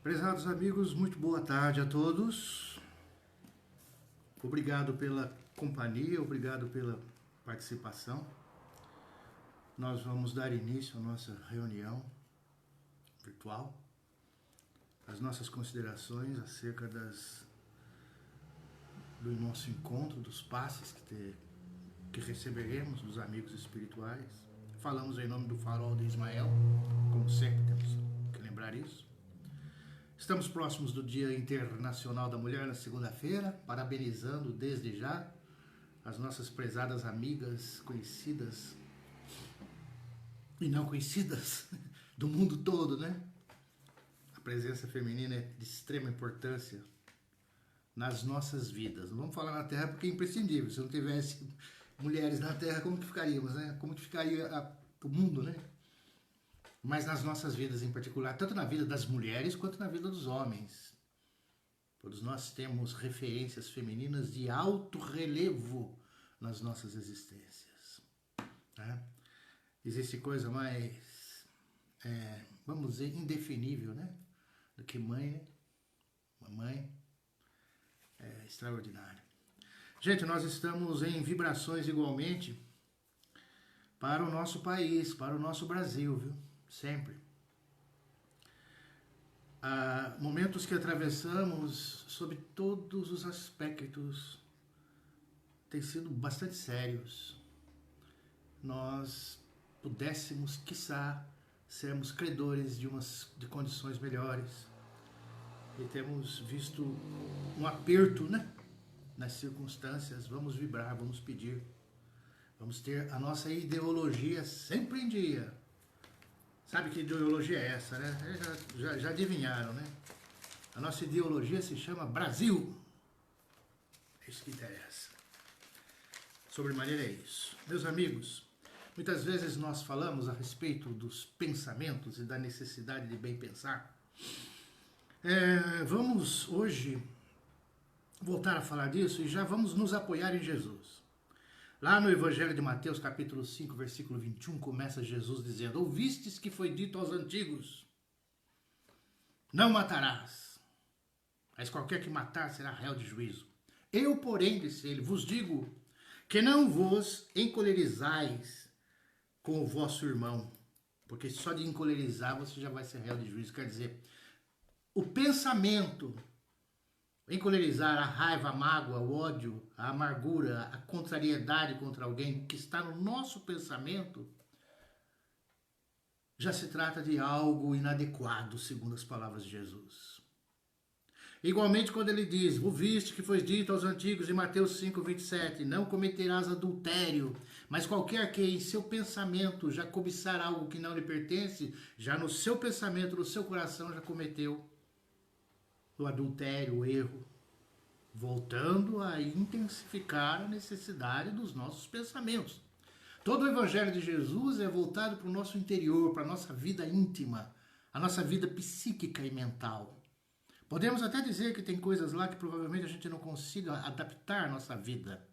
Prezados amigos, muito boa tarde a todos. Obrigado pela companhia, obrigado pela participação. Nós vamos dar início à nossa reunião virtual, as nossas considerações acerca do nosso encontro, dos passes que receberemos dos amigos espirituais. Falamos em nome do Farol de Ismael, como sempre temos que lembrar isso. Estamos próximos do Dia Internacional da Mulher na segunda-feira, parabenizando desde já as nossas prezadas amigas, conhecidas e não conhecidas do mundo todo, né? A presença feminina é de extrema importância nas nossas vidas. Não vamos falar na Terra porque é imprescindível. Se não tivesse mulheres na Terra, como que ficaríamos, né? Como que ficaria o mundo, né? Mas nas nossas vidas em particular, tanto na vida das mulheres quanto na vida dos homens. Todos nós temos referências femininas de alto relevo nas nossas existências. Né? Existe coisa mais, vamos dizer, indefinível, né? Do que mãe, né? Uma mãe é extraordinária. Gente, nós estamos em vibrações igualmente para o nosso país, para o nosso Brasil, viu? Sempre. Há momentos que atravessamos sob todos os aspectos têm sido bastante sérios. Nós pudéssemos, quiçá, sermos credores de condições melhores. E temos visto um aperto, né? Nas circunstâncias. Vamos vibrar, vamos pedir. Vamos ter a nossa ideologia sempre em dia. Sabe que ideologia é essa, né? Já adivinharam, né? A nossa ideologia se chama Brasil. É isso que interessa. Sobremaneira é isso. Meus amigos, muitas vezes nós falamos a respeito dos pensamentos e da necessidade de bem pensar. Vamos hoje voltar a falar disso e já vamos nos apoiar em Jesus. Lá no Evangelho de Mateus, capítulo 5, versículo 21, começa Jesus dizendo: ouvistes que foi dito aos antigos, não matarás, mas qualquer que matar será réu de juízo. Eu, porém, disse ele, vos digo que não vos encolerizais com o vosso irmão, porque só de encolerizar você já vai ser réu de juízo. Quer dizer, o pensamento, encolerizar, a raiva, a mágoa, o ódio, a amargura, a contrariedade contra alguém que está no nosso pensamento, já se trata de algo inadequado, segundo as palavras de Jesus. Igualmente quando ele diz, ouviste que foi dito aos antigos em Mateus 5, 27, não cometerás adultério, mas qualquer que em seu pensamento já cobiçar algo que não lhe pertence, já no seu pensamento, no seu coração já cometeu o adultério, o erro, voltando a intensificar a necessidade dos nossos pensamentos. Todo o Evangelho de Jesus é voltado para o nosso interior, para a nossa vida íntima, a nossa vida psíquica e mental. Podemos até dizer que tem coisas lá que provavelmente a gente não consiga adaptar à nossa vida.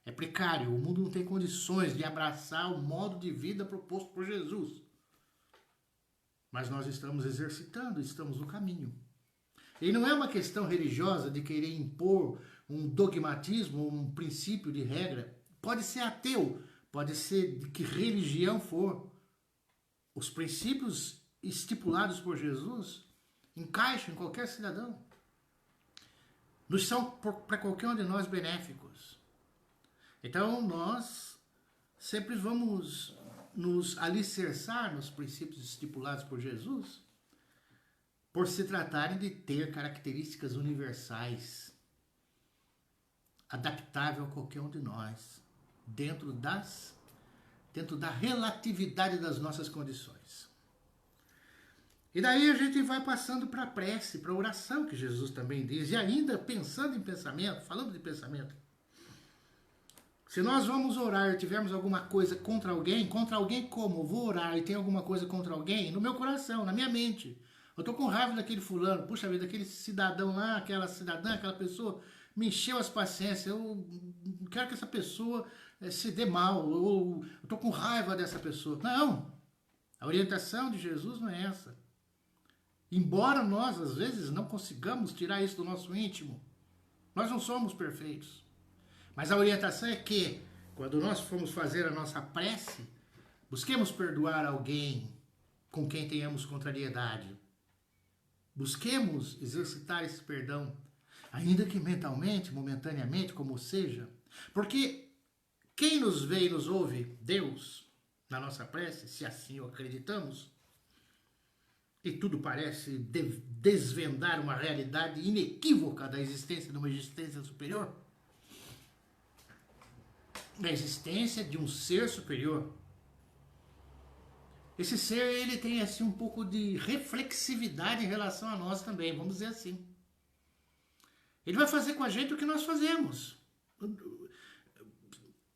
É precário, o mundo não tem condições de abraçar o modo de vida proposto por Jesus. Mas nós estamos exercitando, estamos no caminho. E não é uma questão religiosa de querer impor um dogmatismo, um princípio de regra. Pode ser ateu, pode ser de que religião for. Os princípios estipulados por Jesus encaixam em qualquer cidadão. Nos são para qualquer um de nós benéficos. Então nós sempre vamos nos alicerçar nos princípios estipulados por Jesus, por se tratarem de ter características universais, adaptável a qualquer um de nós, dentro da relatividade das nossas condições. E daí a gente vai passando para a prece, para a oração, que Jesus também diz, e ainda pensando em pensamento, falando de pensamento. Se nós vamos orar e tivermos alguma coisa contra alguém como? Eu vou orar e tem alguma coisa contra alguém? No meu coração, na minha mente. Eu tô com raiva daquele fulano, puxa vida, daquele cidadão lá, aquela cidadã, aquela pessoa me encheu as paciências, eu quero que essa pessoa se dê mal, eu tô com raiva dessa pessoa. Não, a orientação de Jesus não é essa. Embora nós, às vezes, não consigamos tirar isso do nosso íntimo, nós não somos perfeitos. Mas a orientação é que, quando nós formos fazer a nossa prece, busquemos perdoar alguém com quem tenhamos contrariedade. Busquemos exercitar esse perdão, ainda que mentalmente, momentaneamente, como seja. Porque quem nos vê e nos ouve, Deus, na nossa prece, se assim o acreditamos, e tudo parece desvendar uma realidade inequívoca da existência de uma existência superior, da existência de um ser superior. Esse ser, ele tem assim um pouco de reflexividade em relação a nós também, vamos dizer assim. Ele vai fazer com a gente o que nós fazemos.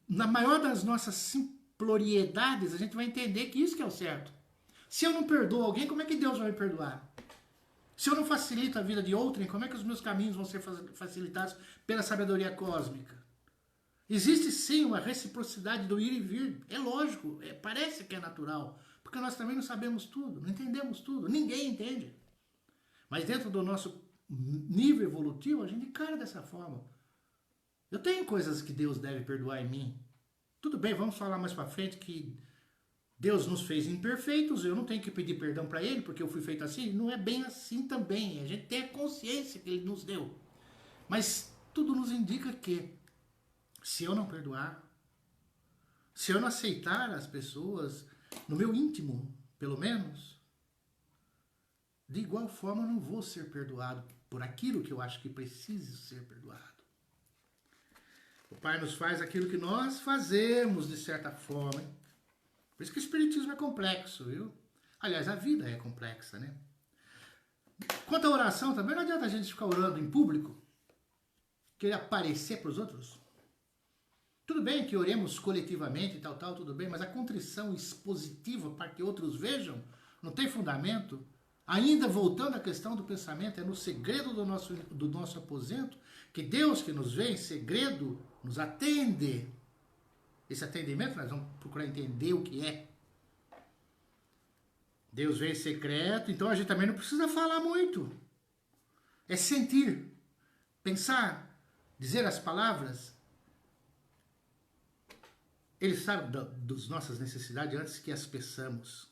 Na maior das nossas simploriedades, a gente vai entender que isso que é o certo. Se eu não perdoo alguém, como é que Deus vai me perdoar? Se eu não facilito a vida de outrem, como é que os meus caminhos vão ser facilitados pela sabedoria cósmica? Existe sim uma reciprocidade do ir e vir. É lógico, parece que é natural. Porque nós também não sabemos tudo, não entendemos tudo. Ninguém entende. Mas dentro do nosso nível evolutivo, a gente encara dessa forma. Eu tenho coisas que Deus deve perdoar em mim. Tudo bem, vamos falar mais pra frente que Deus nos fez imperfeitos, eu não tenho que pedir perdão para Ele porque eu fui feito assim. Não é bem assim também. A gente tem a consciência que Ele nos deu. Mas tudo nos indica que, se eu não perdoar, se eu não aceitar as pessoas, no meu íntimo, pelo menos, de igual forma eu não vou ser perdoado por aquilo que eu acho que precise ser perdoado. O Pai nos faz aquilo que nós fazemos, de certa forma, hein? Por isso que o Espiritismo é complexo, viu? Aliás, a vida é complexa, né? Quanto à oração também, não adianta a gente ficar orando em público, querer aparecer para os outros. Tudo bem que oremos coletivamente e tal, tudo bem, mas a contrição expositiva para que outros vejam não tem fundamento. Ainda voltando à questão do pensamento, é no segredo do nosso aposento que Deus que nos vê em segredo nos atende. Esse atendimento nós vamos procurar entender o que é. Deus vem em secreto, então a gente também não precisa falar muito. É sentir, pensar, dizer as palavras. Ele sabe das nossas necessidades antes que as peçamos.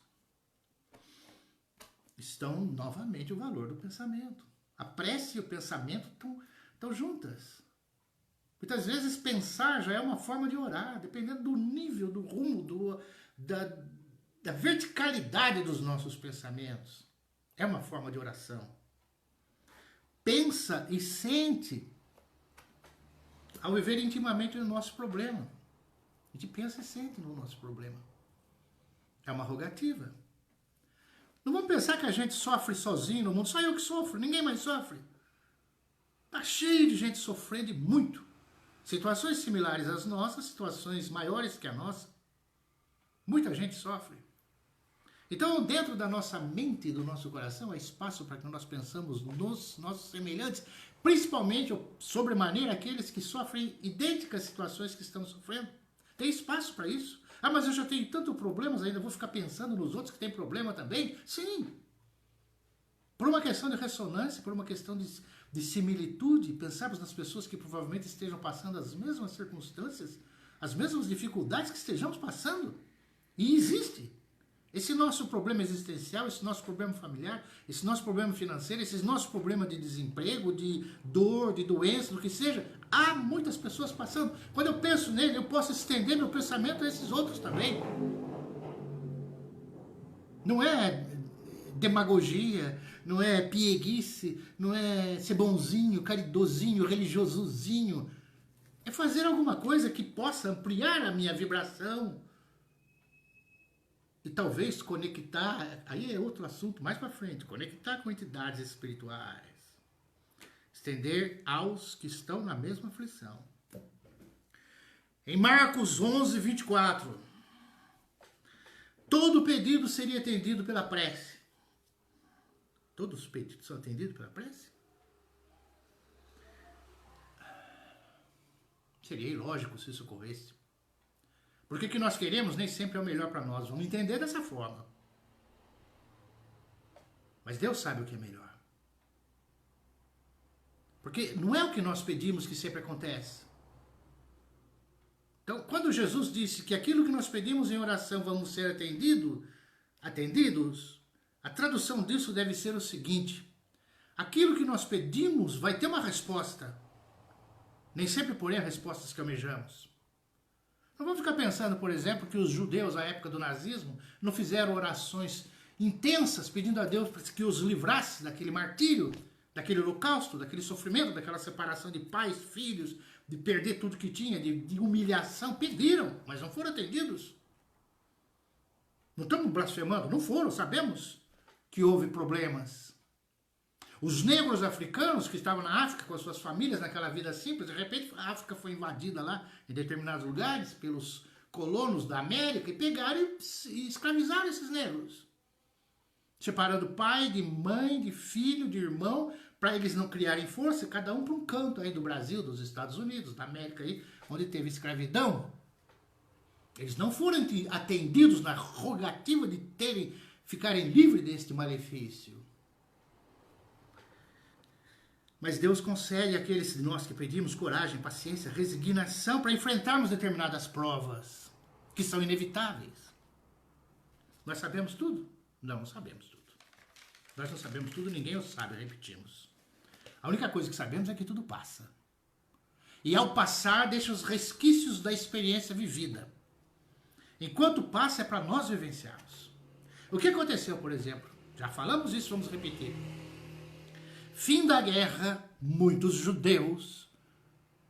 Estão novamente o valor do pensamento. A prece e o pensamento estão juntas. Muitas vezes pensar já é uma forma de orar, dependendo do nível, do rumo, da verticalidade dos nossos pensamentos. É uma forma de oração. Pensa e sente ao viver intimamente o nosso problema. A gente pensa e sente no nosso problema. É uma rogativa. Não vamos pensar que a gente sofre sozinho no mundo. Só eu que sofro, ninguém mais sofre. Está cheio de gente sofrendo e muito. Situações similares às nossas, situações maiores que a nossa. Muita gente sofre. Então, dentro da nossa mente e do nosso coração, há espaço para que nós pensamos nos nossos semelhantes, principalmente, sobremaneira, aqueles que sofrem idênticas situações que estamos sofrendo. Tem espaço para isso. Ah, mas eu já tenho tantos problemas ainda, vou ficar pensando nos outros que têm problema também? Sim. Por uma questão de ressonância, por uma questão de similitude, pensarmos nas pessoas que provavelmente estejam passando as mesmas circunstâncias, as mesmas dificuldades que estejamos passando. E existe. Esse nosso problema existencial, esse nosso problema familiar, esse nosso problema financeiro, esse nosso problema de desemprego, de dor, de doença, do que seja, há muitas pessoas passando. Quando eu penso nele, eu posso estender meu pensamento a esses outros também. Não é demagogia, não é pieguice, não é ser bonzinho, caridosinho, religiosozinho. É fazer alguma coisa que possa ampliar a minha vibração. E talvez conectar, aí é outro assunto mais para frente, conectar com entidades espirituais. Estender aos que estão na mesma aflição. Em Marcos 11, 24, todo pedido seria atendido pela prece. Todos os pedidos são atendidos pela prece? Seria ilógico se isso ocorresse. Porque o que nós queremos nem sempre é o melhor para nós. Vamos entender dessa forma. Mas Deus sabe o que é melhor. Porque não é o que nós pedimos que sempre acontece. Então, quando Jesus disse que aquilo que nós pedimos em oração vamos ser atendidos, a tradução disso deve ser o seguinte: aquilo que nós pedimos vai ter uma resposta. Nem sempre, porém, as respostas que almejamos. Não vamos ficar pensando, por exemplo, que os judeus, à época do nazismo, não fizeram orações intensas pedindo a Deus que os livrasse daquele martírio, daquele holocausto, daquele sofrimento, daquela separação de pais, filhos, de perder tudo que tinha, de humilhação. Pediram, mas não foram atendidos. Não estamos blasfemando, não foram, sabemos que houve problemas. Os negros africanos que estavam na África com as suas famílias naquela vida simples, de repente a África foi invadida lá em determinados lugares pelos colonos da América e pegaram e escravizaram esses negros. Separando pai de mãe, de filho, de irmão, para eles não criarem força, cada um para um canto aí do Brasil, dos Estados Unidos, da América aí, onde teve escravidão. Eles não foram atendidos na rogativa de ficarem livres deste malefício. Mas Deus concede àqueles de nós que pedimos coragem, paciência, resignação para enfrentarmos determinadas provas que são inevitáveis. Nós sabemos tudo? Não sabemos tudo. Nós não sabemos tudo, ninguém o sabe, repetimos. A única coisa que sabemos é que tudo passa. E ao passar, deixa os resquícios da experiência vivida. Enquanto passa, é para nós vivenciarmos. O que aconteceu, por exemplo? Já falamos isso, vamos repetir. Fim da guerra, muitos judeus,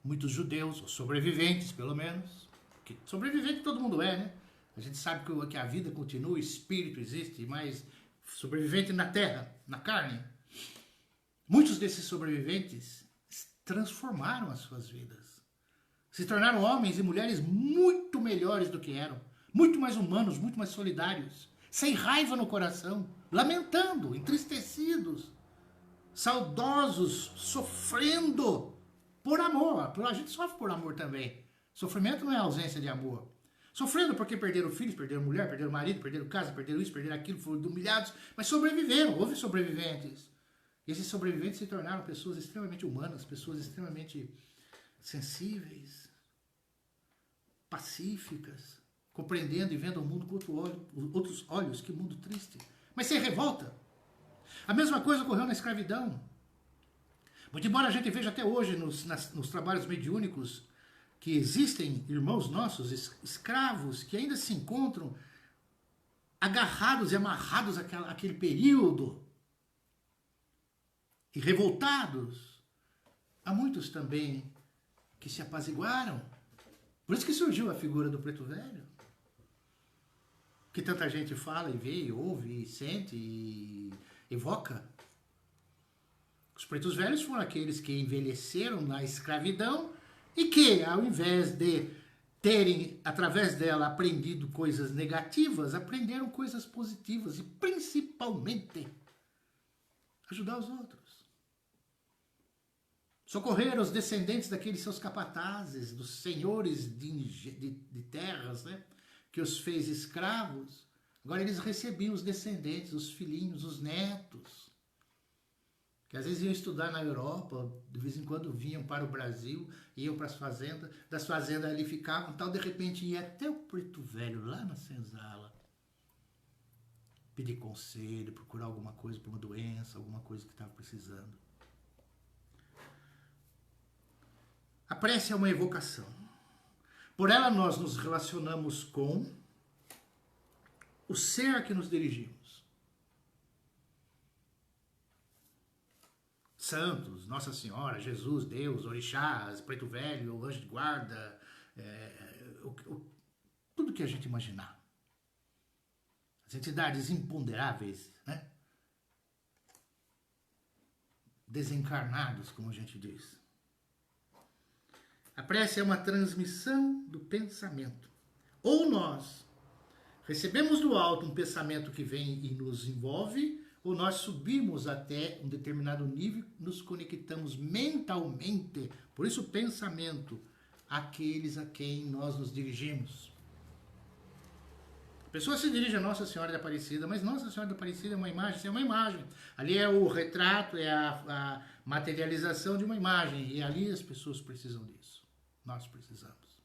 os sobreviventes pelo menos, que sobrevivente todo mundo é, né? A gente sabe que a vida continua, o espírito existe, mas sobrevivente na terra, na carne. Muitos desses sobreviventes transformaram as suas vidas. Se tornaram homens e mulheres muito melhores do que eram, muito mais humanos, muito mais solidários, sem raiva no coração, lamentando, entristecidos, saudosos, sofrendo por amor. A gente sofre por amor também. Sofrimento não é ausência de amor. Sofrendo porque perderam filhos, perderam mulher, perderam marido, perderam casa, perderam isso, perderam aquilo, foram humilhados, mas sobreviveram. Houve sobreviventes. Esses sobreviventes se tornaram pessoas extremamente humanas, pessoas extremamente sensíveis, pacíficas, compreendendo e vendo o mundo com outros olhos. Que mundo triste. Mas sem revolta. A mesma coisa ocorreu na escravidão. Muito embora a gente veja até hoje nos trabalhos mediúnicos que existem irmãos nossos, escravos, que ainda se encontram agarrados e amarrados àquele período e revoltados. Há muitos também que se apaziguaram. Por isso que surgiu a figura do Preto Velho. Que tanta gente fala e vê, e ouve, e sente, e evoca. Os pretos velhos foram aqueles que envelheceram na escravidão e que, ao invés de terem, através dela, aprendido coisas negativas, aprenderam coisas positivas e, principalmente, ajudar os outros. Socorrer os descendentes daqueles seus capatazes, dos senhores de terras, né, que os fez escravos. Agora eles recebiam os descendentes, os filhinhos, os netos, que às vezes iam estudar na Europa, de vez em quando vinham para o Brasil, iam para as fazendas, das fazendas ali ficavam, tal, de repente ia até o Preto Velho, lá na senzala, pedir conselho, procurar alguma coisa para uma doença, alguma coisa que estava precisando. A prece é uma evocação. Por ela nós nos relacionamos com o ser a que nos dirigimos. Santos, Nossa Senhora, Jesus, Deus, orixás, Preto Velho, anjo de guarda, tudo que a gente imaginar. As entidades imponderáveis, né? Desencarnados, como a gente diz. A prece é uma transmissão do pensamento. Ou nós recebemos do alto um pensamento que vem e nos envolve, ou nós subimos até um determinado nível, nos conectamos mentalmente, por isso pensamento, àqueles a quem nós nos dirigimos. A pessoa se dirige a Nossa Senhora da Aparecida, mas Nossa Senhora da Aparecida é uma imagem, é uma imagem. Ali é o retrato, é a materialização de uma imagem. E ali as pessoas precisam disso. Nós precisamos.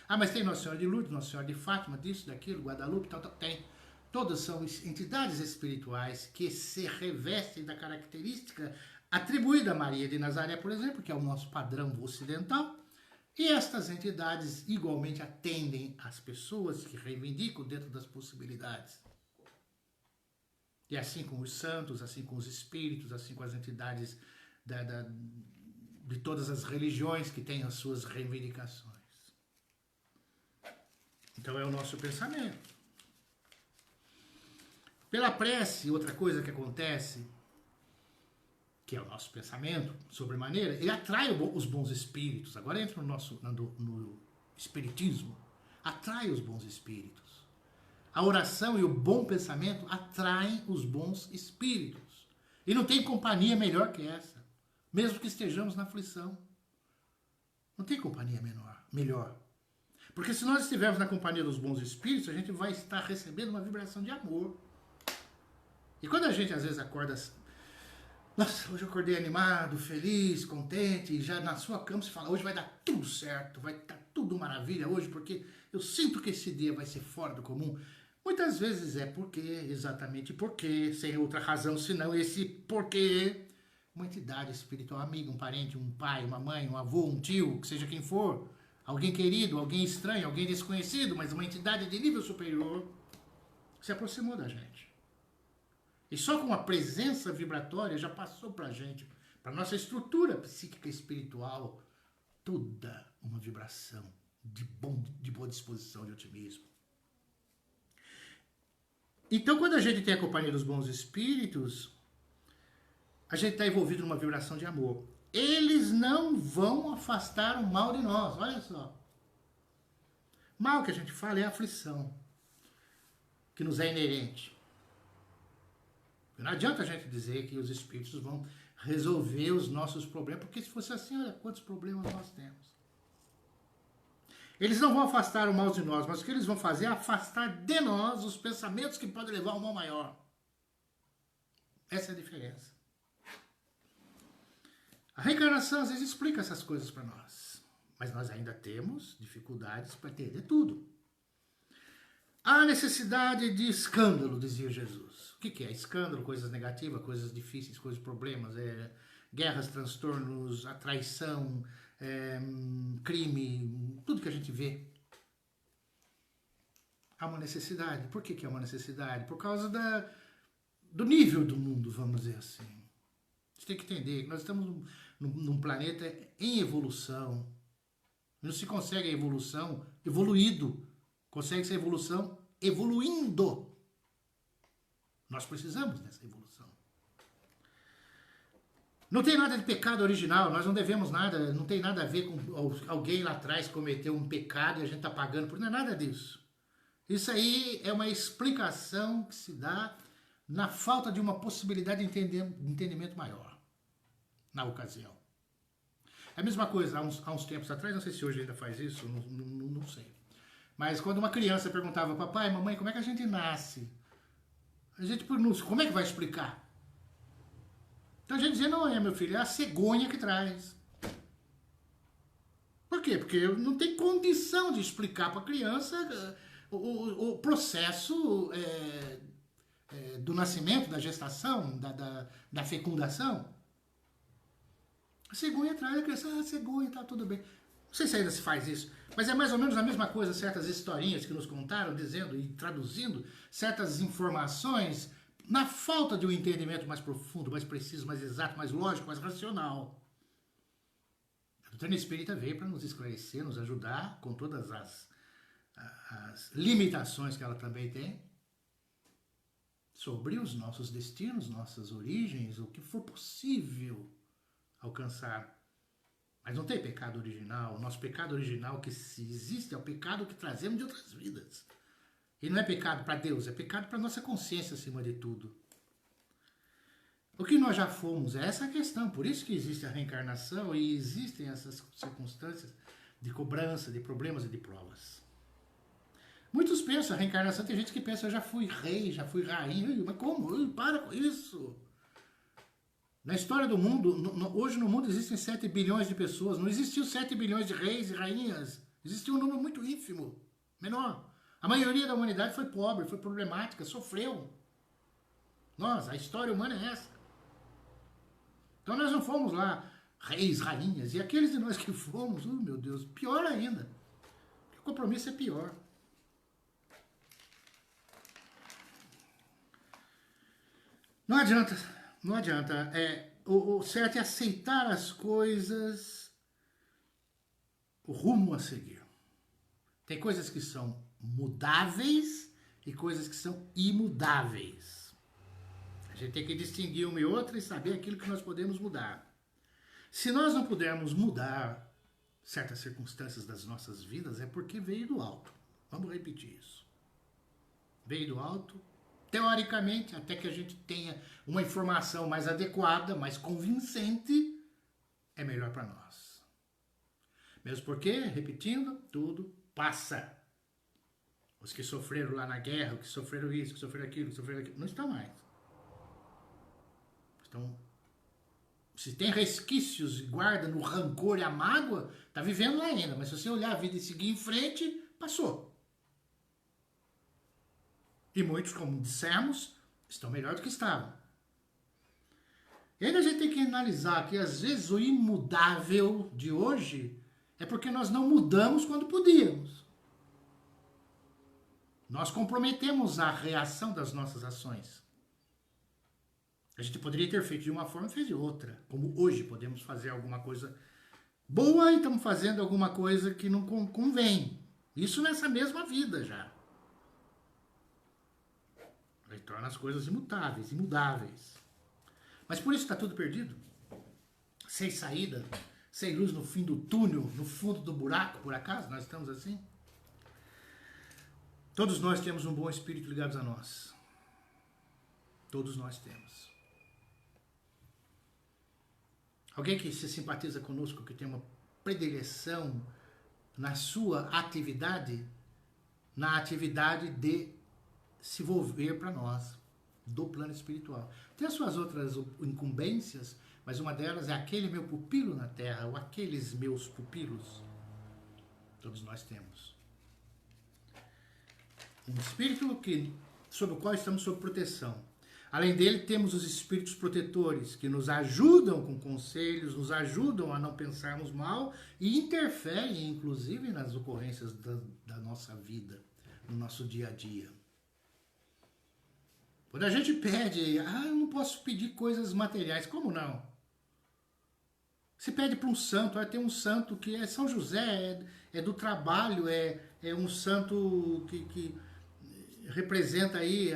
Ah, mas tem Nossa Senhora de Lourdes, Nossa Senhora de Fátima, disso, daquilo, Guadalupe, tal. Tem. Todas são entidades espirituais que se revestem da característica atribuída a Maria de Nazaré, por exemplo, que é o nosso padrão ocidental. E estas entidades igualmente atendem às pessoas que reivindicam dentro das possibilidades. E assim com os santos, assim com os espíritos, assim com as entidades de todas as religiões que têm as suas reivindicações. Então é o nosso pensamento. Pela prece, outra coisa que acontece, que é o nosso pensamento, sobremaneira, ele atrai os bons espíritos. Agora entra no espiritismo. Atrai os bons espíritos. A oração e o bom pensamento atraem os bons espíritos. E não tem companhia melhor que essa. Mesmo que estejamos na aflição. Não tem companhia melhor. Porque se nós estivermos na companhia dos bons espíritos, a gente vai estar recebendo uma vibração de amor. E quando a gente às vezes acorda, nossa, hoje eu acordei animado, feliz, contente, e já na sua cama se fala, hoje vai dar tudo certo, vai estar tudo maravilha hoje, porque eu sinto que esse dia vai ser fora do comum. Muitas vezes é exatamente porque, sem outra razão senão esse porquê, uma entidade espiritual, amigo, um parente, um pai, uma mãe, um avô, um tio, que seja quem for, alguém querido, alguém estranho, alguém desconhecido, mas uma entidade de nível superior, se aproximou da gente. E só com a presença vibratória já passou para a gente, para a nossa estrutura psíquica e espiritual, toda uma vibração de boa disposição, de otimismo. Então, quando a gente tem a companhia dos bons espíritos, a gente está envolvido numa vibração de amor. Eles não vão afastar o mal de nós, olha só. Mal que a gente fala é a aflição, que nos é inerente. Não adianta a gente dizer que os espíritos vão resolver os nossos problemas, porque se fosse assim, olha quantos problemas nós temos. Eles não vão afastar o mal de nós, mas o que eles vão fazer é afastar de nós os pensamentos que podem levar ao mal maior. Essa é a diferença. A reencarnação às vezes explica essas coisas para nós, mas nós ainda temos dificuldades para entender tudo. Há necessidade de escândalo, dizia Jesus. O que é escândalo? Coisas negativas, coisas difíceis, coisas problemas, guerras, transtornos, a traição, crime, tudo que a gente vê. Há uma necessidade. Por que há uma necessidade? Por causa do nível do mundo, vamos dizer assim. Você tem que entender que nós estamos num planeta em evolução. Não se consegue a evolução evoluído. Consegue-se a evolução evoluindo. Nós precisamos dessa evolução. Não tem nada de pecado original, nós não devemos nada, não tem nada a ver com alguém lá atrás cometeu um pecado e a gente está pagando por não é nada disso. Isso aí é uma explicação que se dá na falta de uma possibilidade de entendimento maior, na ocasião. É a mesma coisa, há uns tempos atrás, não sei se hoje ainda faz isso, não sei. Mas quando uma criança perguntava, papai, mamãe, como é que a gente nasce? A gente pergunta, como é que vai explicar? Então a gente dizia, não é, meu filho, é a cegonha que traz. Por quê? Porque não tem condição de explicar para a criança o processo do nascimento, da gestação, da fecundação. A cegonha traz, a criança, a cegonha, tá tudo bem. Não sei se ainda se faz isso, mas é mais ou menos a mesma coisa, certas historinhas que nos contaram, dizendo e traduzindo certas informações na falta de um entendimento mais profundo, mais preciso, mais exato, mais lógico, mais racional. A doutrina espírita veio para nos esclarecer, nos ajudar com todas as limitações que ela também tem sobre os nossos destinos, nossas origens, o que for possível alcançar. Mas não tem pecado original. O nosso pecado original que se existe é o pecado que trazemos de outras vidas. E não é pecado para Deus, é pecado para nossa consciência acima de tudo. O que nós já fomos, é essa a questão. Por isso que existe a reencarnação e existem essas circunstâncias de cobrança, de problemas e de provas. Muitos pensam, a reencarnação, tem gente que pensa, eu já fui rei, já fui rainha. Mas como? Para com isso. Na história do mundo, hoje no mundo existem 7 bilhões de pessoas. Não existiu 7 bilhões de reis e rainhas. Existiu um número muito ínfimo, menor. A maioria da humanidade foi pobre, foi problemática, sofreu. A história humana é essa. Então nós não fomos lá reis, rainhas. E aqueles de nós que fomos, meu Deus, pior ainda. O compromisso é pior. Não adianta, não adianta. O certo é aceitar as coisas, o rumo a seguir. Tem coisas que são mudáveis e coisas que são imudáveis. A gente tem que distinguir uma e outra e saber aquilo que nós podemos mudar. Se nós não pudermos mudar certas circunstâncias das nossas vidas, é porque veio do alto. Vamos repetir isso. Veio do alto. Teoricamente, até que a gente tenha uma informação mais adequada, mais convincente, é melhor para nós. Mesmo porque, repetindo, tudo passa. Os que sofreram lá na guerra, os que sofreram isso, que sofreram aquilo, não estão mais. Então, se tem resquícios e guarda no rancor e a mágoa, está vivendo lá ainda. Mas se você olhar a vida e seguir em frente, passou. E muitos, como dissemos, estão melhor do que estavam. E ainda a gente tem que analisar que às vezes o imudável de hoje é porque nós não mudamos quando podíamos. Nós comprometemos a reação das nossas ações. A gente poderia ter feito de uma forma e fez de outra. Como hoje podemos fazer alguma coisa boa e estamos fazendo alguma coisa que não convém. Isso nessa mesma vida já. Aí torna as coisas imutáveis, imudáveis. Mas por isso está tudo perdido. Sem saída, sem luz no fim do túnel, no fundo do buraco, por acaso nós estamos assim? Todos nós temos um bom espírito ligado a nós. Todos nós temos. Alguém que se simpatiza conosco, que tem uma predileção na sua atividade, na atividade de se envolver para nós, do plano espiritual. Tem as suas outras incumbências, mas uma delas é aquele meu pupilo na terra, ou aqueles meus pupilos. Todos nós temos. Um espírito sobre o qual estamos sob proteção. Além dele, temos os espíritos protetores, que nos ajudam com conselhos, nos ajudam a não pensarmos mal e interferem, inclusive, nas ocorrências da nossa vida, no nosso dia a dia. Quando a gente pede, eu não posso pedir coisas materiais, como não? Você pede para um santo, tem um santo que é São José, é do trabalho, é um santo que representa aí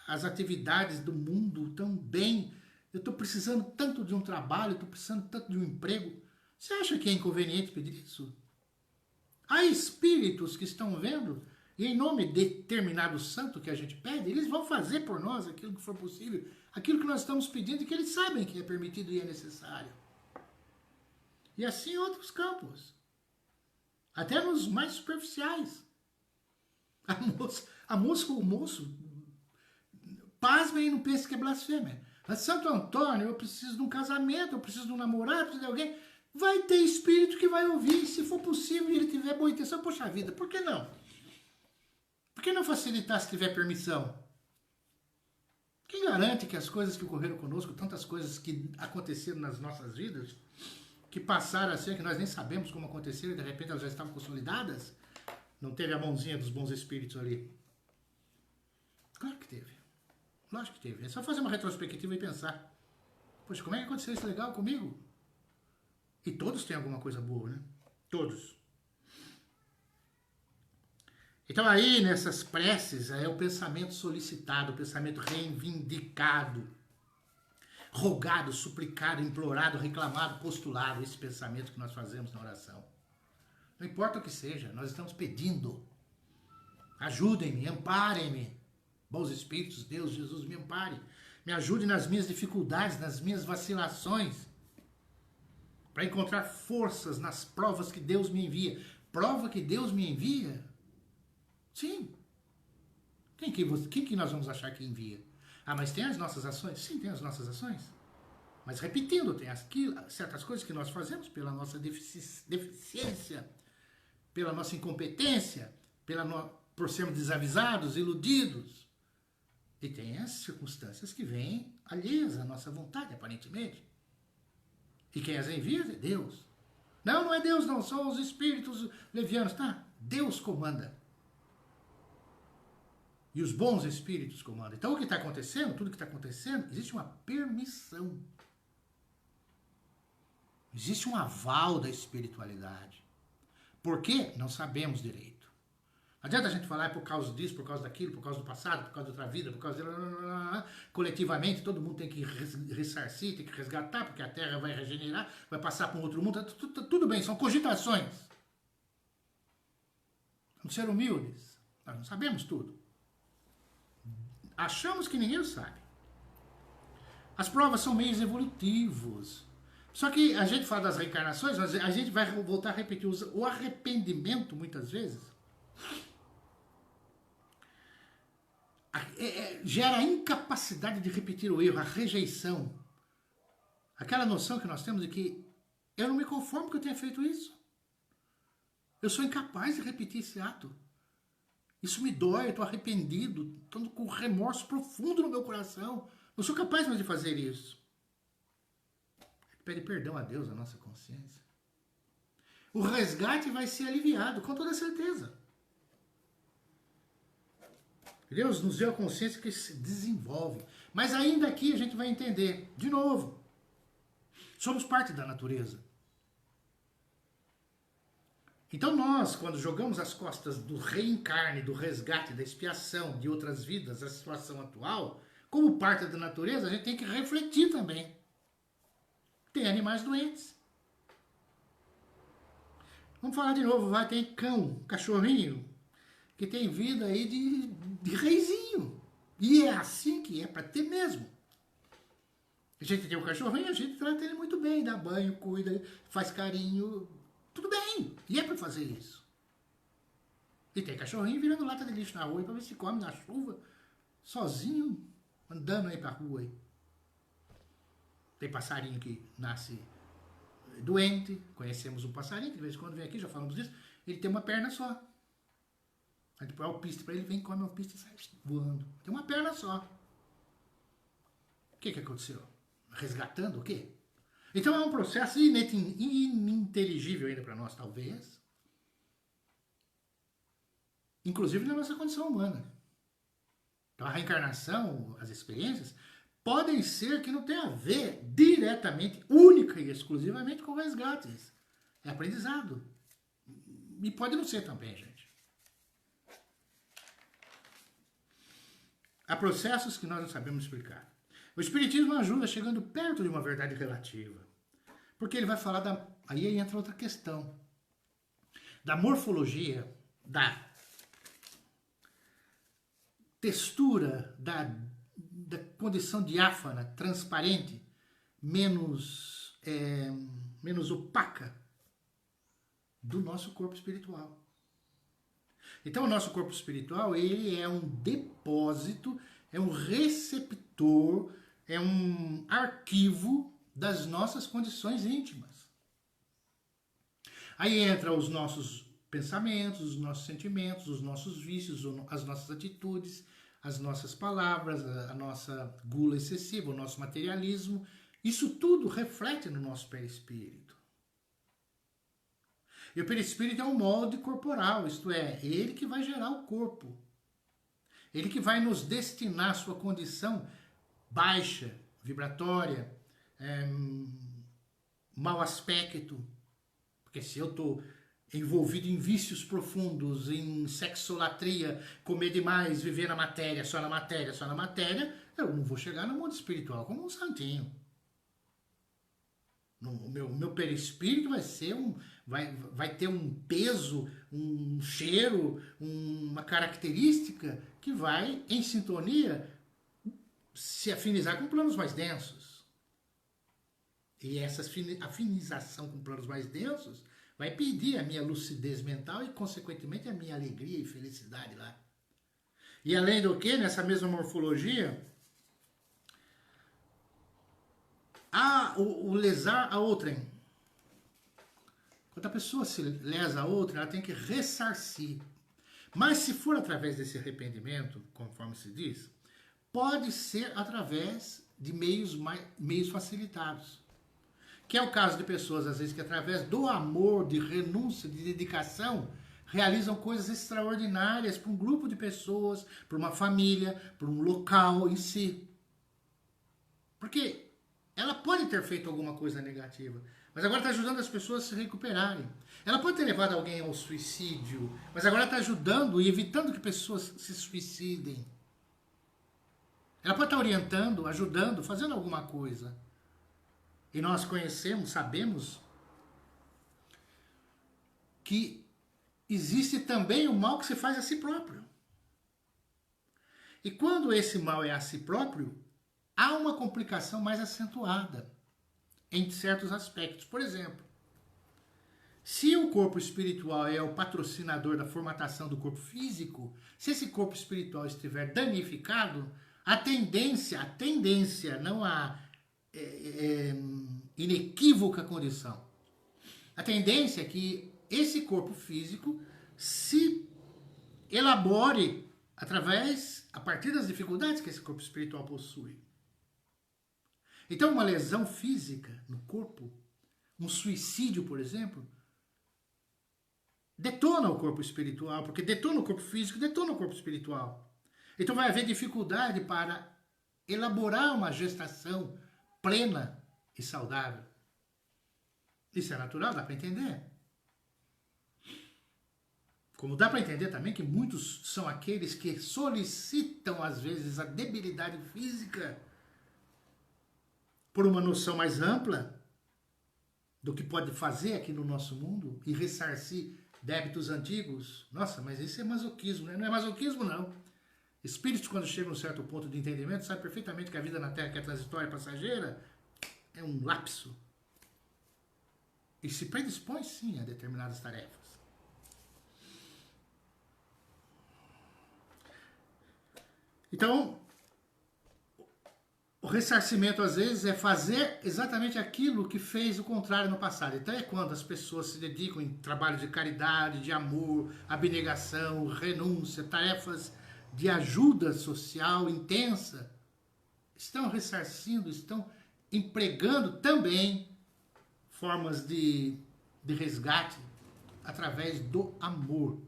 as atividades do mundo tão bem. Eu estou precisando tanto de um trabalho, estou precisando tanto de um emprego. Você acha que é inconveniente pedir isso? Há espíritos que estão vendo, e em nome de determinado santo que a gente pede, eles vão fazer por nós aquilo que for possível, aquilo que nós estamos pedindo e que eles sabem que é permitido e é necessário. E assim em outros campos. Até nos mais superficiais. A moça ou o moço, pasmem e não pense que é blasfêmia. Mas Santo Antônio, eu preciso de um casamento, eu preciso de um namorado, eu preciso de alguém. Vai ter espírito que vai ouvir, se for possível e ele tiver boa intenção, poxa vida, por que não? Por que não facilitar se tiver permissão? Quem garante que as coisas que ocorreram conosco, tantas coisas que aconteceram nas nossas vidas, que passaram a ser, que nós nem sabemos como aconteceram, e de repente elas já estavam consolidadas, não teve a mãozinha dos bons espíritos ali? Claro que teve. Lógico que teve. É só fazer uma retrospectiva e pensar. Poxa, como é que aconteceu isso legal comigo? E todos têm alguma coisa boa, né? Todos. Então aí, nessas preces, é o pensamento solicitado, o pensamento reivindicado, rogado, suplicado, implorado, reclamado, postulado, esse pensamento que nós fazemos na oração. Não importa o que seja, nós estamos pedindo. Ajudem-me, amparem-me. Bons espíritos, Deus, Jesus, me ampare. Me ajude nas minhas dificuldades, nas minhas vacilações. Para encontrar forças nas provas que Deus me envia. Prova que Deus me envia? Sim. Quem que nós vamos achar que envia? Ah, mas tem as nossas ações? Sim, tem as nossas ações. Mas repetindo, tem certas coisas que nós fazemos pela nossa deficiência, pela nossa incompetência, por sermos desavisados, iludidos. E tem as circunstâncias que vêm alheias à nossa vontade, aparentemente. E quem as envia é Deus. Não, não é Deus não, são os espíritos levianos. Tá, Deus comanda. E os bons espíritos comandam. Então o que está acontecendo, tudo que está acontecendo, existe uma permissão. Existe um aval da espiritualidade. Por quê? Não sabemos direito. Não adianta a gente falar por causa disso, por causa daquilo, por causa do passado, por causa de outra vida, por causa de... Coletivamente, todo mundo tem que ressarcir, tem que resgatar, porque a Terra vai regenerar, vai passar para um outro mundo. Tudo bem, são cogitações. Vamos ser humildes. Nós não sabemos tudo. Achamos que ninguém sabe. As provas são meios evolutivos. Só que a gente fala das reencarnações, mas a gente vai voltar a repetir. O arrependimento, muitas vezes, gera a incapacidade de repetir o erro, a rejeição. Aquela noção que nós temos de que eu não me conformo que eu tenha feito isso. Eu sou incapaz de repetir esse ato. Isso me dói, eu estou arrependido, estou com remorso profundo no meu coração. Não sou capaz mais de fazer isso. Pede perdão a Deus, a nossa consciência. O resgate vai ser aliviado, com toda certeza. Deus nos deu a consciência que se desenvolve. Mas ainda aqui a gente vai entender, de novo, somos parte da natureza. Então nós, quando jogamos as costas do reencarne, do resgate, da expiação de outras vidas, a situação atual, como parte da natureza, a gente tem que refletir também. Tem animais doentes. Vamos falar de novo, tem cão, cachorrinho, que tem vida aí de reizinho. E é assim que é para ter mesmo. A gente tem um cachorrinho, a gente trata ele muito bem, dá banho, cuida, faz carinho, tudo bem. E é para fazer isso. E tem cachorrinho virando lata de lixo na rua para ver se come na chuva, sozinho, andando aí pra rua aí. Tem passarinho que nasce doente, conhecemos um passarinho que de vez em quando vem aqui, já falamos disso, ele tem uma perna só. Aí depois alpiste para ele, vem, come alpiste e sai voando. Tem uma perna só. O que aconteceu? Resgatando o quê? Então é um processo ininteligível ainda para nós, talvez. Inclusive na nossa condição humana. Então a reencarnação, as experiências, podem ser que não tenha a ver diretamente, única e exclusivamente com resgates. É aprendizado. E pode não ser também, gente. Há processos que nós não sabemos explicar. O Espiritismo ajuda chegando perto de uma verdade relativa. Porque ele vai falar aí entra outra questão. Da morfologia, da textura, da condição diáfana, transparente, menos opaca do nosso corpo espiritual. Então o nosso corpo espiritual, ele é um depósito, é um receptor, é um arquivo das nossas condições íntimas. Aí entra os nossos pensamentos, os nossos sentimentos, os nossos vícios, as nossas atitudes, as nossas palavras, a nossa gula excessiva, o nosso materialismo. Isso tudo reflete no nosso perispírito. E o perispírito é um molde corporal, isto é, ele que vai gerar o corpo. Ele que vai nos destinar à sua condição baixa, vibratória, mau aspecto. Porque se eu estou envolvido em vícios profundos, em sexolatria, comer demais, viver na matéria, só na matéria, só na matéria, eu não vou chegar no mundo espiritual como um santinho. O meu perispírito vai ter um peso, um cheiro, uma característica que vai, em sintonia, se afinizar com planos mais densos. E essa afinização com planos mais densos vai pedir a minha lucidez mental e, consequentemente, a minha alegria e felicidade lá. E além do que, nessa mesma morfologia, há o lesar a outrem. Quando a pessoa se lesa a outra, ela tem que ressarcir. Mas se for através desse arrependimento, conforme se diz, pode ser através de meios facilitados. Que é o caso de pessoas, às vezes, que através do amor, de renúncia, de dedicação, realizam coisas extraordinárias para um grupo de pessoas, para uma família, para um local em si. Porque ela pode ter feito alguma coisa negativa, mas agora está ajudando as pessoas a se recuperarem. Ela pode ter levado alguém ao suicídio, mas agora está ajudando e evitando que pessoas se suicidem. Ela pode estar orientando, ajudando, fazendo alguma coisa. E nós conhecemos, sabemos, que existe também o mal que se faz a si próprio. E quando esse mal é a si próprio, há uma complicação mais acentuada em certos aspectos. Por exemplo, se o corpo espiritual é o patrocinador da formatação do corpo físico, se esse corpo espiritual estiver danificado, a tendência, não há inequívoca condição. A tendência é que esse corpo físico se elabore a partir das dificuldades que esse corpo espiritual possui. Então, uma lesão física no corpo, um suicídio, por exemplo, detona o corpo espiritual, porque detona o corpo físico, detona o corpo espiritual. Então vai haver dificuldade para elaborar uma gestação plena e saudável. Isso é natural, dá para entender. Como dá para entender também que muitos são aqueles que solicitam, às vezes, a debilidade física por uma noção mais ampla do que pode fazer aqui no nosso mundo e ressarcir débitos antigos. Nossa, mas isso é masoquismo, né? Não é masoquismo, não. Espíritos, quando chegam a um certo ponto de entendimento, sabem perfeitamente que a vida na Terra, que é transitória e passageira, é um lapso. E se predispõe, sim, a determinadas tarefas. Então, o ressarcimento, às vezes, é fazer exatamente aquilo que fez o contrário no passado. Então, é quando as pessoas se dedicam em trabalho de caridade, de amor, abnegação, renúncia, tarefas de ajuda social intensa, estão ressarcindo, estão empregando também formas de resgate através do amor.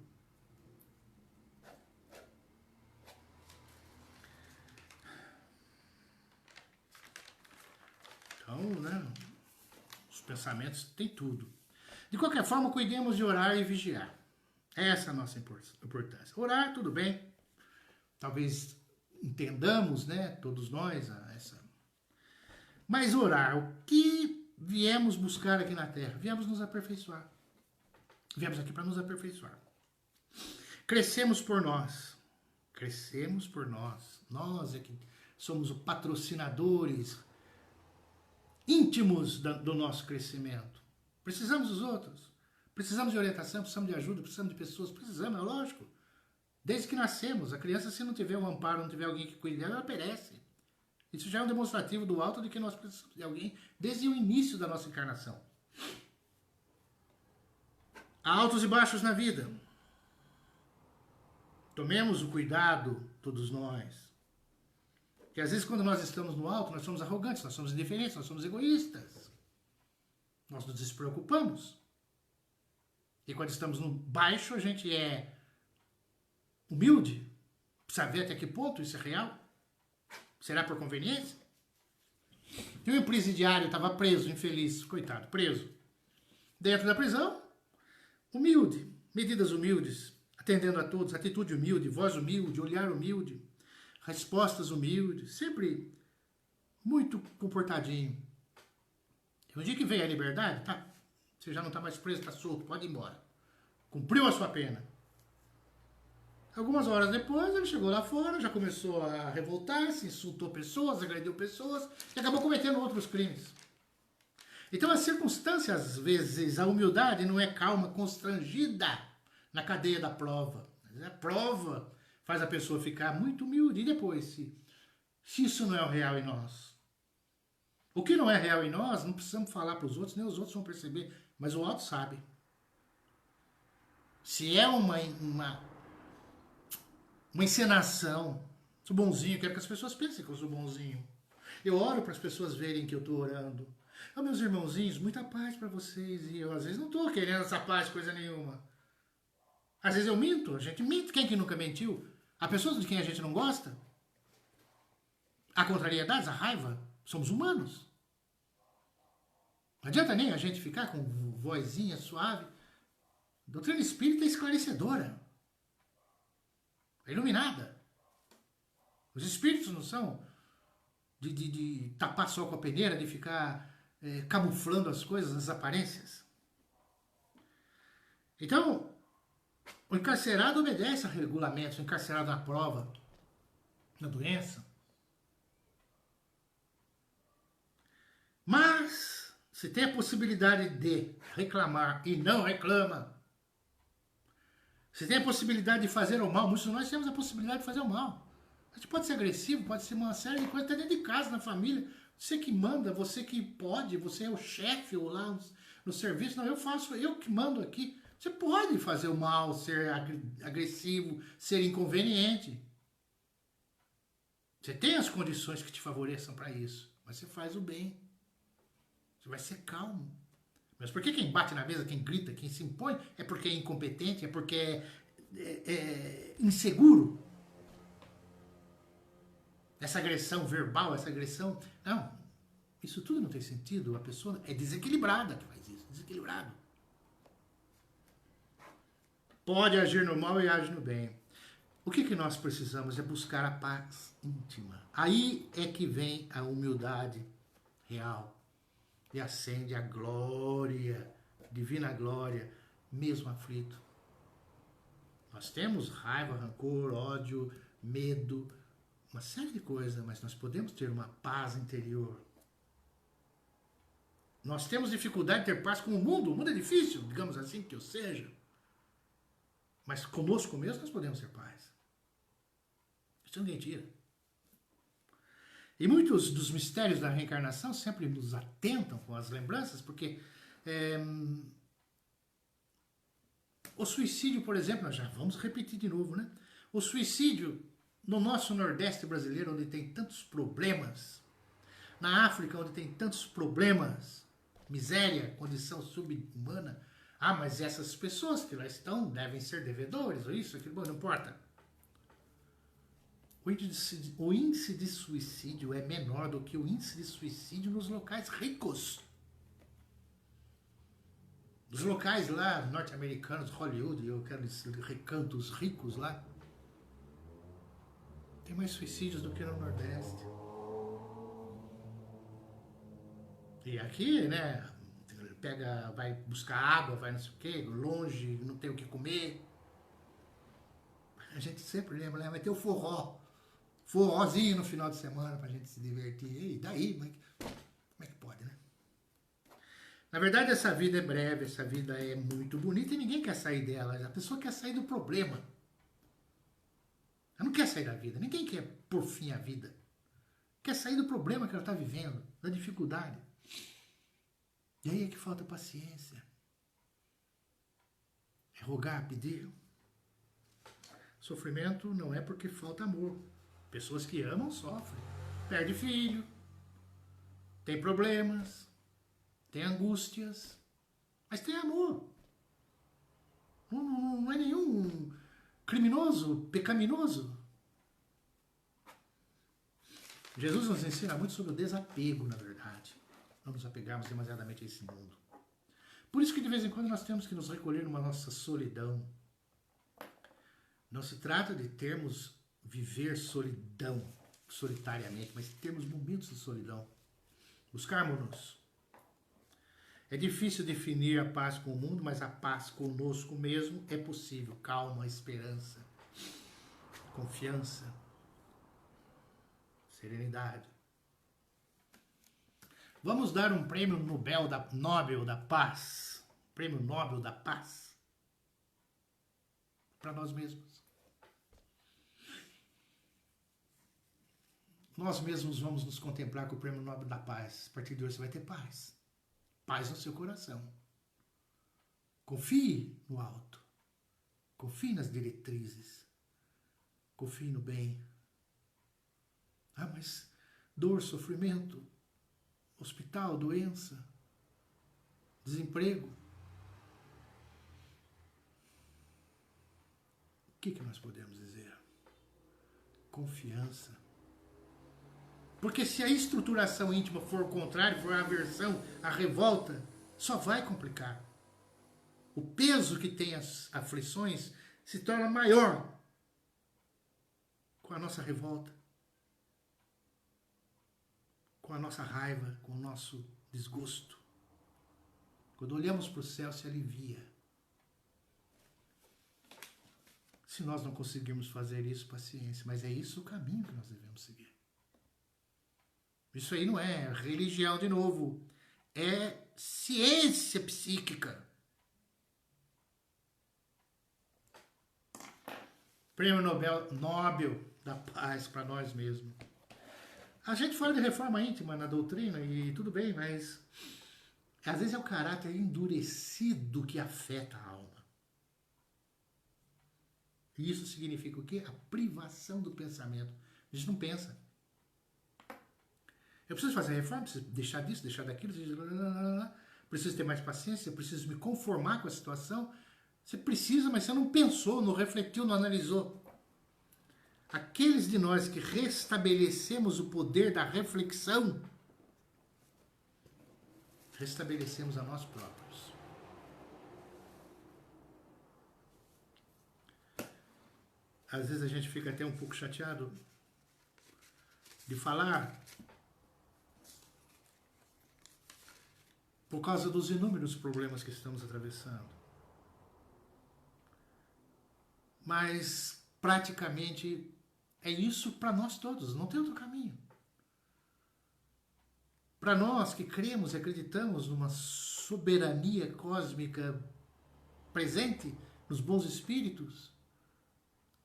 Então, né, os pensamentos têm tudo. De qualquer forma, cuidemos de orar e vigiar. Essa é a nossa importância. Orar, tudo bem. Talvez entendamos, né, todos nós, essa. Mas orar, o que viemos buscar aqui na Terra? Viemos nos aperfeiçoar. Viemos aqui para nos aperfeiçoar. Crescemos por nós. Crescemos por nós. Nós é que somos os patrocinadores íntimos do nosso crescimento. Precisamos dos outros. Precisamos de orientação, precisamos de ajuda, precisamos de pessoas. Precisamos, é lógico. Desde que nascemos, a criança, se não tiver um amparo, não tiver alguém que cuide dela, ela perece. Isso já é um demonstrativo do alto de que nós precisamos de alguém desde o início da nossa encarnação. Há altos e baixos na vida. Tomemos o cuidado, todos nós. Porque às vezes quando nós estamos no alto, nós somos arrogantes, nós somos indiferentes, nós somos egoístas. Nós nos despreocupamos. E quando estamos no baixo, a gente é humilde. Precisa ver até que ponto isso é real. Será por conveniência? E um presidiário estava preso, infeliz, coitado, preso. Dentro da prisão, humilde, medidas humildes, atendendo a todos, atitude humilde, voz humilde, olhar humilde, respostas humildes, sempre muito comportadinho. E um dia que veio a liberdade, tá, você já não está mais preso, está solto, pode ir embora. Cumpriu a sua pena. Algumas horas depois, ele chegou lá fora, já começou a revoltar-se, insultou pessoas, agrediu pessoas e acabou cometendo outros crimes. Então, as circunstâncias, às vezes, a humildade não é calma, constrangida na cadeia da prova. A prova faz a pessoa ficar muito humilde. E depois, se isso não é o real em nós? O que não é real em nós, não precisamos falar para os outros, nem os outros vão perceber, mas o alto sabe. Se é uma encenação, sou bonzinho, quero que as pessoas pensem que eu sou bonzinho. Eu oro para as pessoas verem que eu estou orando. Meus irmãozinhos, muita paz para vocês. E eu, às vezes, não estou querendo essa paz, coisa nenhuma. Às vezes eu minto, a gente mente. Quem que nunca mentiu? Há pessoas de quem a gente não gosta. Há contrariedades, a raiva. Somos humanos. Não adianta nem a gente ficar com vozinha suave. A doutrina espírita é esclarecedora. É iluminada. Os espíritos não são de tapar só com a peneira, de ficar camuflando as coisas, as aparências. Então, o encarcerado obedece a regulamentos, o encarcerado na prova, na doença. Mas, se tem a possibilidade de reclamar e não reclama, se tem a possibilidade de fazer o mal, muitos de nós temos a possibilidade de fazer o mal. A gente pode ser agressivo, pode ser uma série de coisas, até dentro de casa, na família. Você que manda, você que pode, você é o chefe ou lá no serviço. Não, eu faço, eu que mando aqui. Você pode fazer o mal, ser agressivo, ser inconveniente. Você tem as condições que te favoreçam para isso, mas você faz o bem. Você vai ser calmo. Mas por que quem bate na mesa, quem grita, quem se impõe, é porque é incompetente, é porque é inseguro? Essa agressão verbal, essa agressão... Não, isso tudo não tem sentido. A pessoa é desequilibrada que faz isso, desequilibrado. Pode agir no mal e age no bem. O que nós precisamos é buscar a paz íntima. Aí é que vem a humildade real. E acende a glória, divina glória, mesmo aflito. Nós temos raiva, rancor, ódio, medo, uma série de coisas, mas nós podemos ter uma paz interior. Nós temos dificuldade de ter paz com o mundo é difícil, digamos assim, que eu seja. Mas conosco mesmo nós podemos ter paz. Isso ninguém tira. E muitos dos mistérios da reencarnação sempre nos atentam com as lembranças, porque o suicídio, por exemplo, nós já vamos repetir de novo, né? O suicídio no nosso Nordeste brasileiro, onde tem tantos problemas, na África, onde tem tantos problemas, miséria, condição subhumana, mas essas pessoas que lá estão devem ser devedores, ou isso, aquilo, bom, não importa. O índice de suicídio é menor do que o índice de suicídio nos locais ricos. Os locais lá, norte-americanos, Hollywood, eu quero dizer, recantos ricos lá, tem mais suicídios do que no Nordeste. E aqui, né, vai buscar água, vai não sei o quê, longe, não tem o que comer. A gente sempre lembra, né, vai ter o forrozinho no final de semana pra gente se divertir. E daí, como é que pode, né? Na verdade, essa vida é breve, essa vida é muito bonita e ninguém quer sair dela. A pessoa quer sair do problema. Ela não quer sair da vida. Ninguém quer por fim a vida. Quer sair do problema que ela está vivendo, da dificuldade. E aí é que falta paciência. É rogar, pedir. Sofrimento não é porque falta amor. Pessoas que amam sofrem. Perde filho, tem problemas, tem angústias, mas tem amor. Não é nenhum criminoso, pecaminoso. Jesus nos ensina muito sobre o desapego, na verdade. Não nos apegarmos demasiadamente a esse mundo. Por isso que de vez em quando nós temos que nos recolher numa nossa solidão. Não se trata de viver solidão solitariamente, mas termos momentos de solidão. Buscarmos-nos. É difícil definir a paz com o mundo, mas a paz conosco mesmo é possível. Calma, esperança, confiança, serenidade. Vamos dar um prêmio Nobel da Paz. Prêmio Nobel da Paz. Para nós mesmos. Nós mesmos vamos nos contemplar com o prêmio Nobel da Paz. A partir de hoje você vai ter paz. Paz no seu coração. Confie no alto. Confie nas diretrizes. Confie no bem. Ah, mas dor, sofrimento, hospital, doença, desemprego. O que nós podemos dizer? Confiança. Porque se a estruturação íntima for o contrário, for a aversão, a revolta, só vai complicar. O peso que tem as aflições se torna maior com a nossa revolta, com a nossa raiva, com o nosso desgosto. Quando olhamos para o céu, se alivia. Se nós não conseguirmos fazer isso, paciência. Mas é isso o caminho que nós devemos seguir. Isso aí não é religião de novo. É ciência psíquica. Prêmio Nobel da Paz para nós mesmos. A gente fala de reforma íntima na doutrina e tudo bem, mas às vezes é o caráter endurecido que afeta a alma. E isso significa o quê? A privação do pensamento. A gente não pensa. Eu preciso fazer reforma, preciso deixar disso, deixar daquilo, preciso ter mais paciência, preciso me conformar com a situação. Você precisa, mas você não pensou, não refletiu, não analisou. Aqueles de nós que restabelecemos o poder da reflexão, restabelecemos a nós próprios. Às vezes a gente fica até um pouco chateado de falar por causa dos inúmeros problemas que estamos atravessando. Mas praticamente é isso para nós todos, não tem outro caminho. Para nós que cremos e acreditamos numa soberania cósmica presente nos bons espíritos,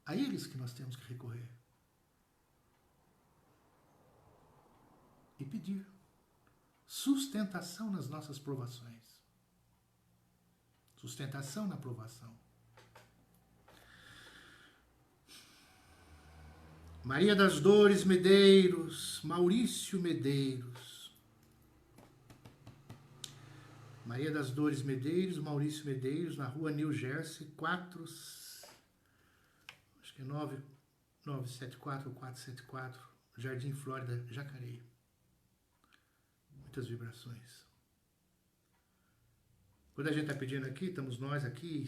a eles que nós temos que recorrer. E pedir sustentação nas nossas provações. Sustentação na provação. Maria das Dores Medeiros, Maurício Medeiros. Maria das Dores Medeiros, Maurício Medeiros, na rua New Jersey, 974 ou 474, Jardim Flórida, Jacareí. Muitas vibrações. Quando a gente está pedindo aqui, estamos nós aqui,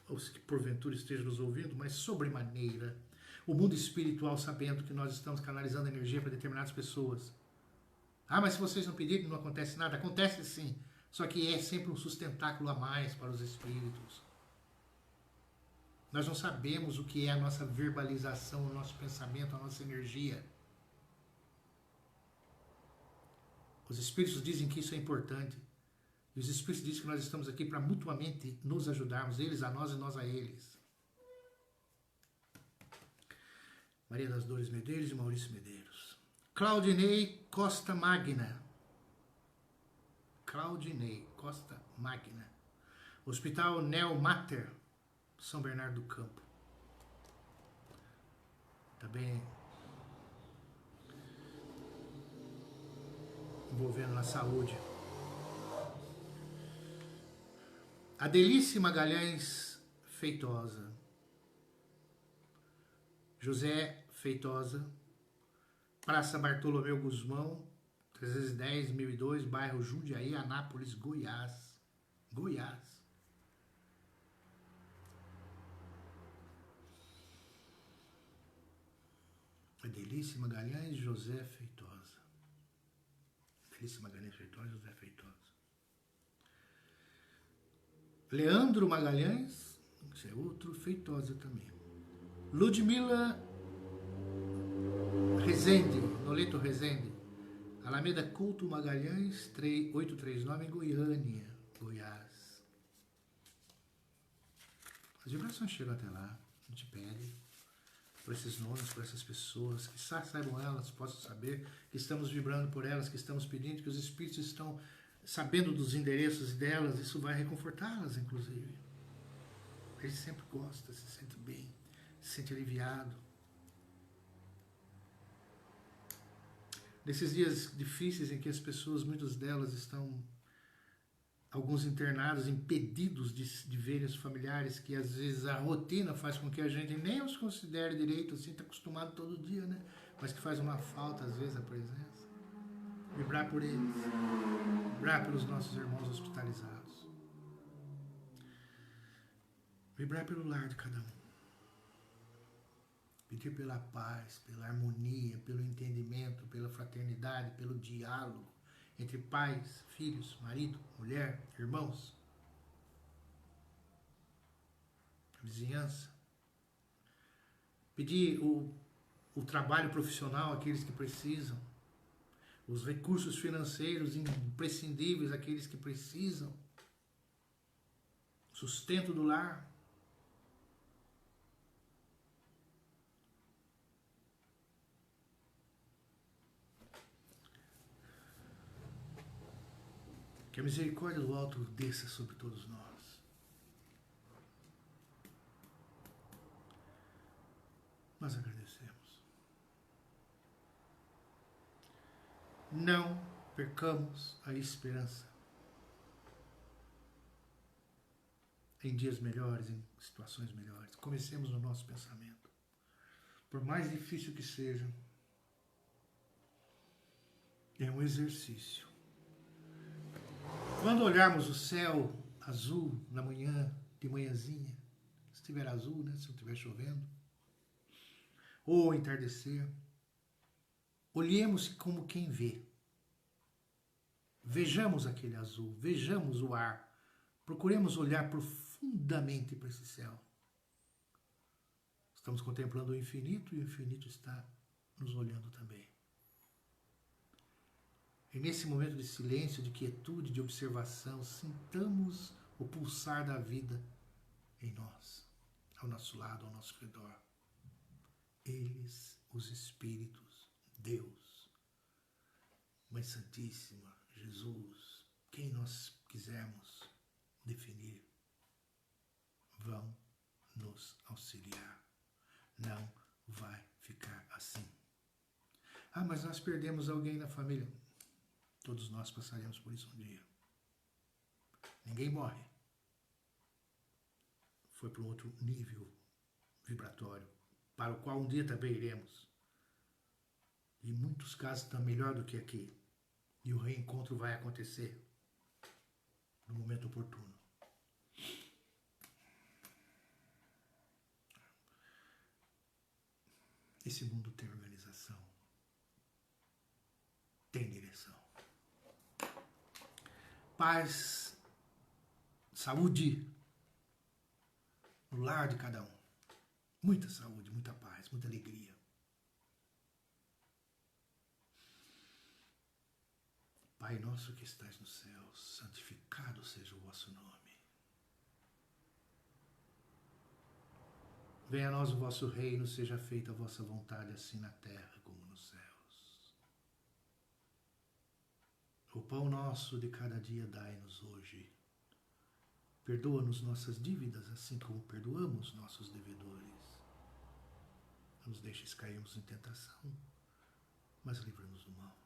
os que porventura estejam nos ouvindo, mas sobremaneira, o mundo espiritual sabendo que nós estamos canalizando energia para determinadas pessoas. Ah, mas se vocês não pedirem, não acontece nada. Acontece sim, só que é sempre um sustentáculo a mais para os espíritos. Nós não sabemos o que é a nossa verbalização, o nosso pensamento, a nossa energia. Os espíritos dizem que isso é importante. E os espíritos dizem que nós estamos aqui para mutuamente nos ajudarmos, eles a nós e nós a eles. Maria das Dores Medeiros e Maurício Medeiros. Claudinei Costa Magna. Claudinei Costa Magna. Hospital Neo Mater, São Bernardo do Campo. Também envolvendo na saúde. Adelice Magalhães Feitosa. José Feitosa, Praça Bartolomeu Guzmão, 310.002, bairro Jundiaí, Anápolis, Goiás. Goiás. Adelice Magalhães, José Feitosa. Adelice Magalhães Feitosa, José Feitosa. Leandro Magalhães, esse é outro Feitosa também. Ludmila Rezende, Noleto Rezende, Alameda Couto Magalhães, 839 em Goiânia, Goiás. As vibrações chegam até lá, a gente pede por esses nomes, por essas pessoas, que saibam elas, possam saber que estamos vibrando por elas, que estamos pedindo, que os espíritos estão sabendo dos endereços delas, isso vai reconfortá-las, inclusive. Ele sempre gosta, se sente bem, se sente aliviado. Nesses dias difíceis em que as pessoas, muitas delas estão, alguns internados, impedidos de verem os familiares, que às vezes a rotina faz com que a gente nem os considere direito, assim, está acostumado todo dia, né? Mas que faz uma falta, às vezes, a presença. Vibrar por eles, vibrar pelos nossos irmãos hospitalizados, vibrar pelo lar de cada um. Pedir pela paz, pela harmonia, pelo entendimento, pela fraternidade, pelo diálogo entre pais, filhos, marido, mulher, irmãos, vizinhança. Pedir o trabalho profissional àqueles que precisam, os recursos financeiros imprescindíveis àqueles que precisam, sustento do lar. Que a misericórdia do alto desça sobre todos nós. Nós agradecemos. Não percamos a esperança. Em dias melhores, em situações melhores. Comecemos no nosso pensamento. Por mais difícil que seja, é um exercício. Quando olharmos o céu azul na manhã, de manhãzinha, se estiver azul, né, se não estiver chovendo, ou entardecer, olhemos como quem vê. Vejamos aquele azul, vejamos o ar, procuremos olhar profundamente para esse céu. Estamos contemplando o infinito e o infinito está nos olhando também. E nesse momento de silêncio, de quietude, de observação, sintamos o pulsar da vida em nós, ao nosso lado, ao nosso redor. Eles, os Espíritos, Deus, Mãe Santíssima, Jesus, quem nós quisermos definir, vão nos auxiliar. Não vai ficar assim. Ah, mas nós perdemos alguém na família. Todos nós passaremos por isso um dia. Ninguém morre. Foi para um outro nível vibratório, para o qual um dia também iremos. E em muitos casos está melhor do que aqui. E o reencontro vai acontecer no momento oportuno. Esse mundo tem organização, tem direção. Paz, saúde no lar de cada um. Muita saúde, muita paz, muita alegria. Pai nosso que estais nos céus, santificado seja o vosso nome. Venha a nós o vosso reino, seja feita a vossa vontade, assim na terra como nos céus. O pão nosso de cada dia dai-nos hoje. Perdoa-nos nossas dívidas, assim como perdoamos nossos devedores. Não nos deixes cairmos em tentação, mas livra-nos do mal.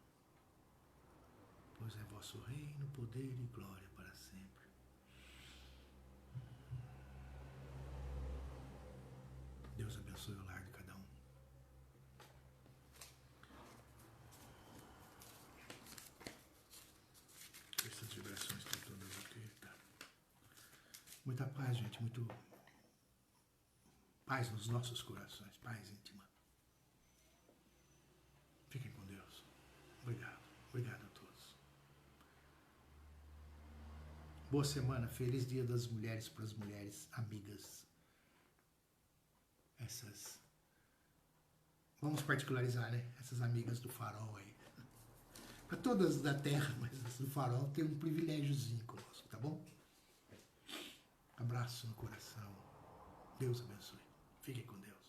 Pois é vosso reino, poder e glória para sempre. Deus abençoe o lar de cada um. Essas vibrações estão todas aqui. Tá? Muita paz, gente. Muito paz nos nossos corações. Paz íntima. Fiquem com Deus. Obrigado. Obrigado a todos. Boa semana. Feliz Dia das Mulheres para as mulheres amigas. Vamos particularizar, né? Essas amigas do farol aí. Para todas da terra, mas o Farol tem um privilégiozinho conosco, tá bom? Abraço no coração. Deus abençoe. Fiquem com Deus.